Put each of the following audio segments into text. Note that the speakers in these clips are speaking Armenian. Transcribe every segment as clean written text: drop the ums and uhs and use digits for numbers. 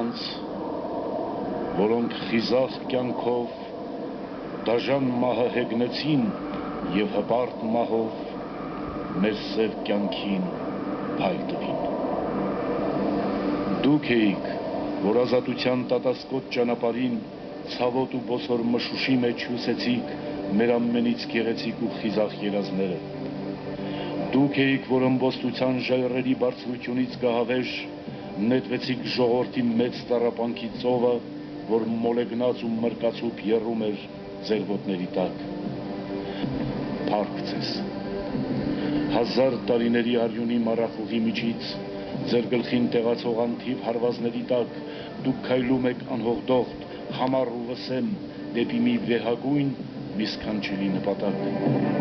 նրանց, որոնք խիզախ կյանքով դաժան մահը հեգնեցին և հպարտ մահով մեր սև կյանքին փայլ տվին։ Դուք էիք, որ ազատության տատասկոտ ճանապարհին ցավոտ ու բոսոր մշուշի մեջ հյուսեցիք մեր ամենից գեղեցիկ ու խիզախ երազները։ Դուք էիք, որ ըմբոստության ժայռերի բարձրությունից գահավեժ նետվեցիք ժողովրդի մեծ տառապանքի ծովը, որ մոլեգնած ու մրկացուկ եռում էր ձեր ոտների տակ։ Փառք ձեզ։ 1000 տարիների արյունի մառախուղի միջից ձեր գլխին տեղացող անթիվ հարվածների տակ դուք քայլում եք անհողդողտ, խամառ ու վսեմ դեպի մի վեհագույն, մի սքանչելի նպատակ։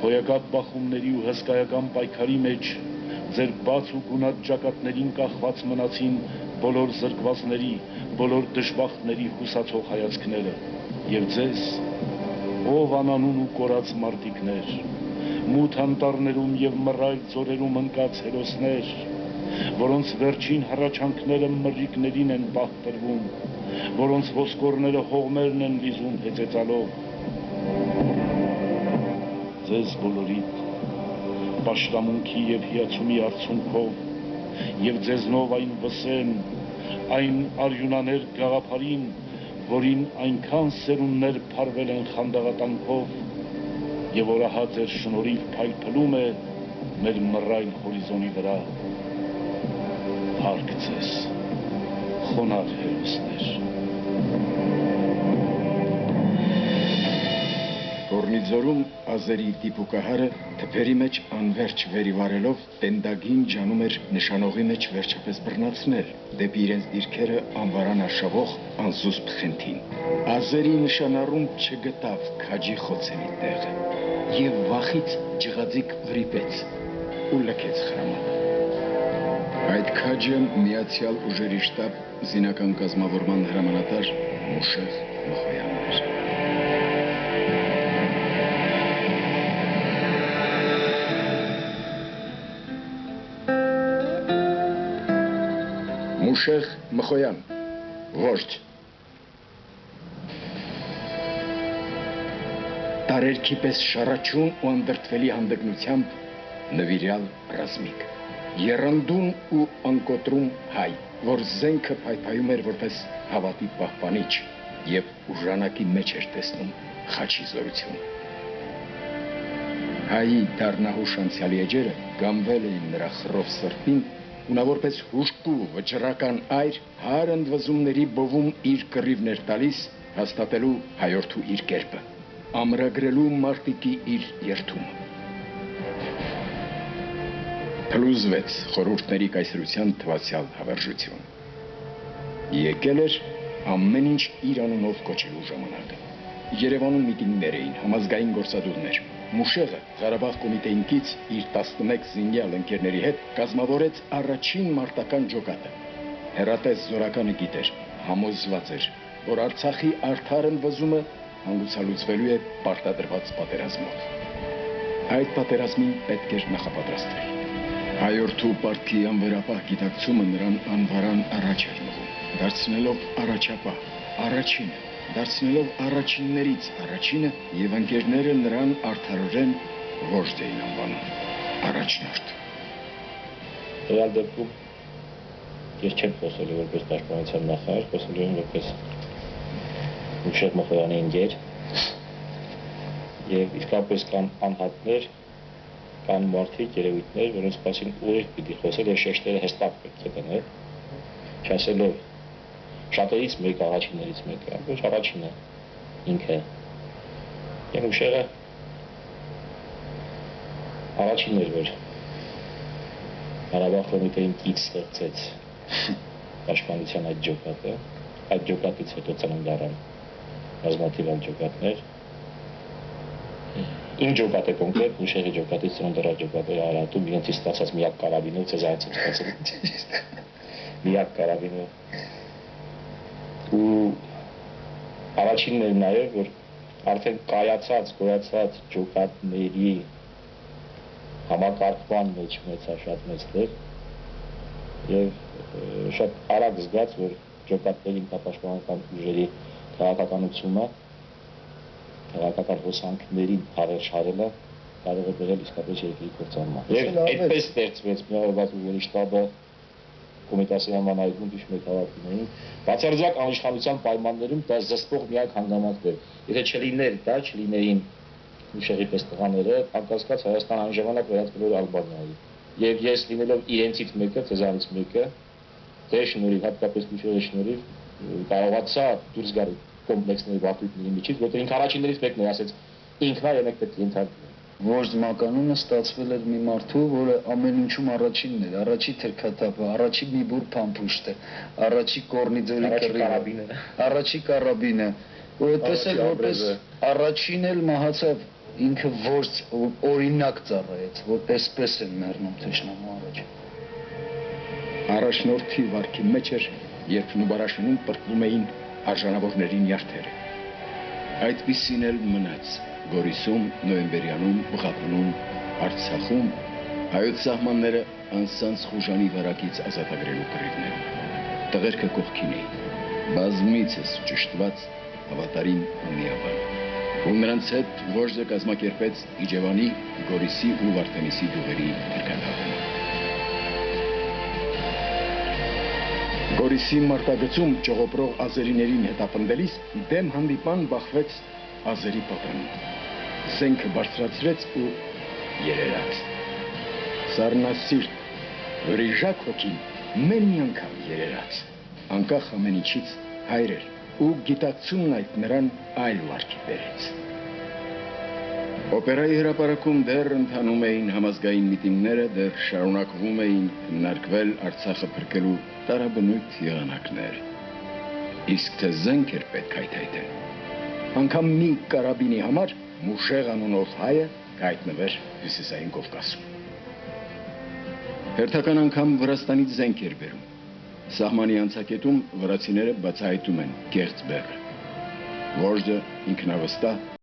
Հոյակապ բախումների ու հսկայական պայքարի մեջ ձեր բաց ու գունատ ճակատներին կախված մնացին բոլոր զրկվածների, բոլոր դժբախտների հուսացող հայացքները, և ձեզ, ով անանուն ու կորած մարդիկներ, մութ անտառներում և մռայլ ձորերում ընկած հերոսներ, որոնց վերջին հառաչանքները մրրիկներին են պահպրվում, որոնց ոսկորները հողմերն են լիզում հեծեծալով, ձեզ բոլորիդ պաշտամունքի և հիացումի արդյունքով և ձեզնով այն վսեմ, այն արյունաներ գաղափարին, որին այնքան սերունդներ փարվել են խանդաղատանքով և որ ահա ձեր շնորհիվ փայլփլում է մեր մռայլ հորիզոնի վրա։ Փառք ձեզ, խոնարհ հերոսներ։ Գորնիձորում ազերի դիպուկահարը թփերի մեջ անվերջ վերիվարելով տենդագին ջանում էր նշանողի մեջ վերջապես բռնացնել դեպի իրենց դիրքերը անվարան արշավող անզուսպ խենթին։ Ազերի նշանառուն չգտավ քաջի խոցելի տեղը և վախից ջղաձիկ վրիպեց ու լքեց խրամանը։ Այդ քաջը միացյալ ուժերի շտաբ զինական կազմավորման հրամանատար Մուշեղ Մխոյանն էր։ Մուշեղ Մխոյան, ողջ։ Տարերքի պես շառաչուն ու անդրդվելի հանդգնությամբ նվիրյալ ռազմիկ, եռանդուն ու անկոտրում հայ, որ զենքը փայփայում էր որպես հավատի պահպանիչ և ուժանակի մեջ էր տեսնում խաչի զորություն։ Հայի դառնահուշ անցյալի էջերը գամվել էին նրա խռով սրտին ու նա որպես հուժկու վճռական այր հար ընդվզումների բովում իր կռիվներ տալիս հաստատելու հայորդու իր կերպը, ամրագրելու մարտիկի իր երդումը։ Փլուզվեց խորհուրդների կայսրության թվացյալ հավերժություն։ Եկել էր ամեն ինչ իր անունով կոչելու ժամանակը։ Երևանում միտինգներ էին, համազգային գործադուլներ։ Մուշեղը Ղարաբաղ կոմիտեին կից իր 11 զինյալ ընկերների հետ կազմավորեց առաջին մարտական ջոկատը։ Հեռատես զորականը գիտեր, համոզված էր, որ Արցախի արդար ընդվզումը հանգուցալուծվելու է պարտադրված պատերազմով։ Այդ պատերազմին պետք էր նախապատրաստվել։ Հայորդու պարտքի անվերապահ գիտակցումը նրան անվարան առաջ էր մղում, դարձնելով առաջապահ, առաջինը, դարձնելով առաջիններից առաջինը և ընկերները նրան արդարորեն վոժդ էին անվանում, առաջնորդ։ Ռեալ դեպքում ես չեմ խոսելու որպես պաշտպանության նախարար, խոսելու եմ որպես Մուշեղ Մխոյանի ընկեր և իսկապես կան անհատներ, կան մարդիկ, երևույթներ, որոնց մասին ուղիղ պիտի խոսել և շեշտերը հստակ պետք է դնել, չասելով շատերից մեկ առաջիններից մեկը, ոչ առաջինը ինքը և Մուշեղը առաջինն էր, որ Ղարաբաղ կոմիտեին կից ստեղծեց պաշտպանության այդ ջոկատը, այդ ջոկատից հետո ծնունդ առան բազմաթիվ այլ ջոկատներ։ Իմ ջոկատը կոնկրետ Մուշեղի ջոկատից ծնունդ առած ջոկատները Արարատում իրենցից ստացած միակ կարաբինով ծեզարացել ստացել միակ կարաբինով ու առաջինն էր նաև, որ արդեն կայացած, գոյացած ջոկատների համակարգման մեջ ունեցա շատ մեծ դեր եւ շատ արագ զգաց, որ ջոկատների ինքնապաշտպանական ուժերի քաղաքականությունը, քաղաքական հոսանքներին հավերժ կարող է բերել իսկապես երկրի կործանման։ Եվ այդպես ստեղծվեց միավորված ուժերի շտաբը, Կոմիտասի անվանայում հիշում եք հավաքումներին, բացարձակ անիշխանության պայմաններում դա զսպող միակ հանգամանքն էր։ Եթե չլիներ դա, չլիներին ուշերի պես տղաները, անկասկած Հայաստան այն ժամանակ վերածվելու էր Ալբանիայի։ Եվ ես լինելով իրենցից մեկը, ծեզանից մեկը, դեր շնորհիվ, հատկապես ուշերի շնորհիվ կարողացա դուրս գալ կոմպլեքսների վարդույթների միջից, որտեղ ինքը առաջիններից մեկն էր ասեց, ինքն է եք պետք է ենթարկվի։ Ոչ մականունը ստացվել էր մի մարդու, որը ամեն ինչում առաջինն էր, առաջի թրքաթափը, առաջի մի բուր փամփուշտը, առաջի կորնիձորի կռիվը, առաջի կարաբինը, որը տեսել որպես առաջին էլ մահացավ, ինքը ոչ օրինակ ծառայեց, որ այսպես են մեռնում թշնամու առաջ։ Առաջնորդի վարքի մեջ էր, երբ Նուբարաշինում պրկվում էին արժանավորների նյարդերը։ Այդպիսին էլ մնաց Գորիսում, Նոյեմբերյանում, Բղավանում, Արցախում, հայոց սահմանները անսանց խուժանի վարակից ազատագրելու կռիվներում։ Տղերքը կողքին էին, բազմիցս ճշտված, հավատարիմ ու միաբան։ Ու նրանց հետ Վոժդը կազմակերպեց Իջևանի, Գորիսի ու Վարդենիսի գյուղերի թրքաթափումը։ Գորիսի մարտագծում ճողոպրող ազերիներին հետապնդելիս դեմ հանդիպան բախվեց ազերի պատանին։ Զենքը բարձրացրեց ու երերաց։ Սառնասիրտ, վրիժակ հոգին մեն մի անգամ երերաց։ Անկախ ամեն ինչից հայր էր ու գիտակցումն այդ նրան այլ վարքի բերեց։ Օպերայի հրապարակում դեռ ընթանում էին համազգային միտինգները, դեռ շարունակվում էին քննարկվել Արցախը փրկելու տարաբնույթ եղանակները։ Իսկ թե զենք էր պետք հայթայթել։ Անգամ մի կարաբինի համար Մուշեղ անունով հայը կհայտնվեր Հյուսիսային Կովկասում։ Հերթական անգամ Վրաստանից զենք էր բերում։ Սահմանի անցակետում վրացիները բացահայտում են կեղծ բեռը։ Վոժդը ինքնավստահ